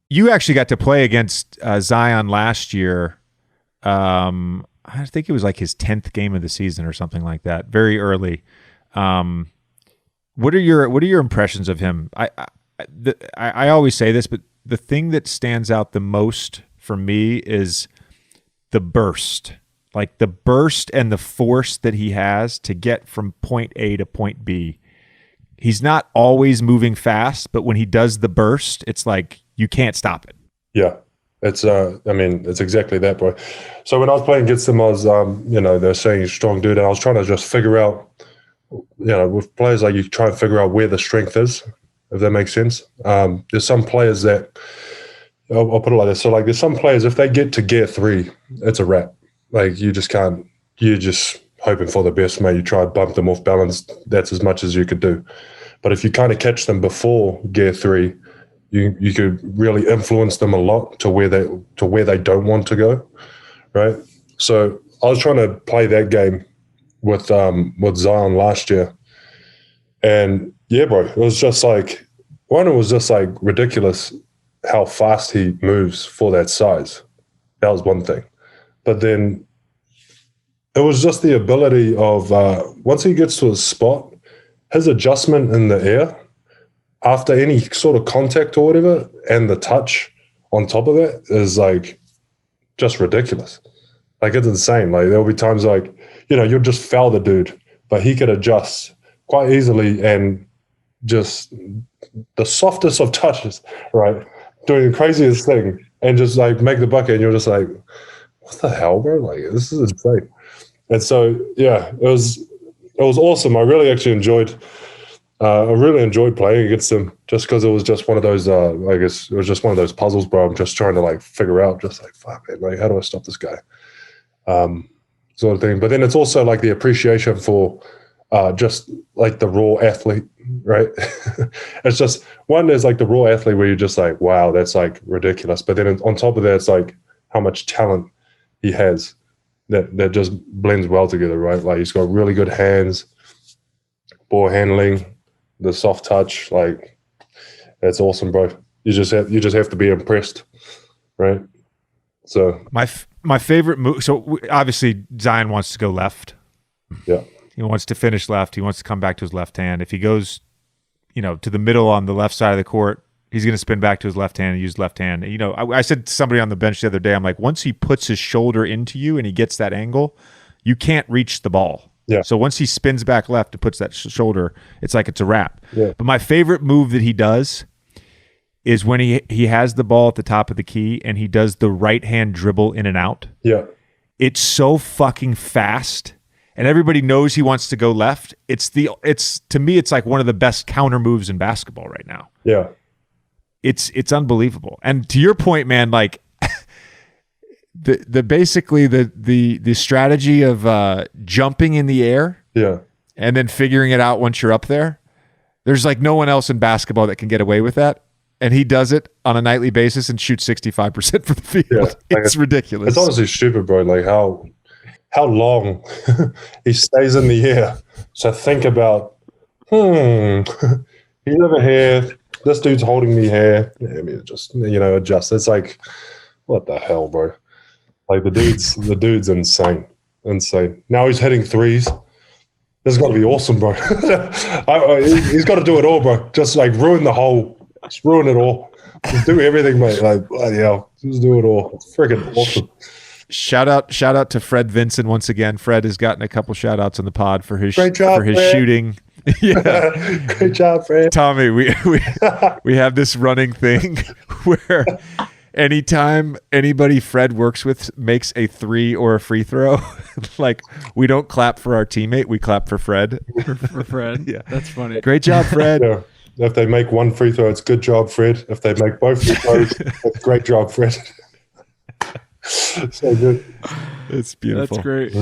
You actually got to play against Zion last year. I think it was like his 10th game of the season or something like that, very early. What are your impressions of him? I always say this, but the thing that stands out the most for me is the burst. Like the burst and the force that he has to get from point A to point B. He's not always moving fast, but when he does the burst, it's like you can't stop it. Yeah. It's it's exactly that, bro. So when I was playing against him, I was, they're saying he's a strong dude, and I was trying to just figure out, with players, like you try and figure out where the strength is, if that makes sense. There's some players that, I'll put it like this. So like there's some players, if they get to gear 3, it's a wrap. Like you just can't, you're just hoping for the best, mate. You try to bump them off balance. That's as much as you could do. But if you kind of catch them before gear 3, you could really influence them a lot to where they don't want to go, right? So I was trying to play that game with Zion last year, and yeah, bro, it was just like ridiculous how fast he moves for that size. That was one thing, but then it was just the ability of once he gets to a spot, his adjustment in the air after any sort of contact or whatever, and the touch on top of that is like just ridiculous. Like it's insane. Like there'll be times like, you'll just foul the dude, but he could adjust quite easily and just the softest of touches, right? Doing the craziest thing and just like make the bucket, and you're just like, what the hell, bro? Like this is insane. And so yeah, it was awesome. I really actually enjoyed playing against him just because it was just one of those, I guess it was just one of those puzzles, bro. I'm just trying to like figure out just like, fuck man, like how do I stop this guy? Sort of thing. But then it's also like the appreciation for just like the raw athlete, right? It's just one, there's like the raw athlete where you're just like, wow, that's like ridiculous. But then on top of that, it's like how much talent he has that just blends well together, right? Like he's got really good hands, ball handling, the soft touch, like that's awesome, bro. You just have to be impressed, right? So my favorite move. So obviously Zion wants to go left. Yeah, he wants to finish left. He wants to come back to his left hand. If he goes, to the middle on the left side of the court, he's going to spin back to his left hand and use left hand. I said to somebody on the bench the other day, I'm like, once he puts his shoulder into you and he gets that angle, you can't reach the ball. Yeah. So once he spins back left and puts that shoulder, it's like it's a wrap. Yeah. But my favorite move that he does is when he has the ball at the top of the key and he does the right hand dribble in and out. Yeah. It's so fucking fast, and everybody knows he wants to go left. It's to me, it's like one of the best counter moves in basketball right now. Yeah. It's unbelievable. And to your point, man, like basically the strategy of jumping in the air, yeah, and then figuring it out once you're up there. There's like no one else in basketball that can get away with that, and he does it on a nightly basis and shoots 65% from the field. Yeah, like it's ridiculous. It's honestly stupid, bro. Like how long he stays in the air. So think about, he's over here. This dude's holding me here. I mean, just adjust. It's like, what the hell, bro? Like the dude's insane. Now he's hitting threes. This has got to be awesome, bro. He's got to do it all, bro. Just like ruin the whole, just ruin it all. Just do everything, mate. Like, bloody hell, just do it all. It's freaking awesome. Shout out to Fred Vinson once again. Fred has gotten a couple shout outs on the pod for his Great job, for his Fred. Shooting. Yeah. Great job, Fred. Tommy, we have this running thing where anytime anybody Fred works with makes a 3 or a free throw, like we don't clap for our teammate, we clap for Fred. For Fred. Yeah. That's funny. Great job, Fred. Yeah. If they make one free throw, it's good job, Fred. If they make both free throws, it's great job, Fred. So good. It's beautiful. That's great.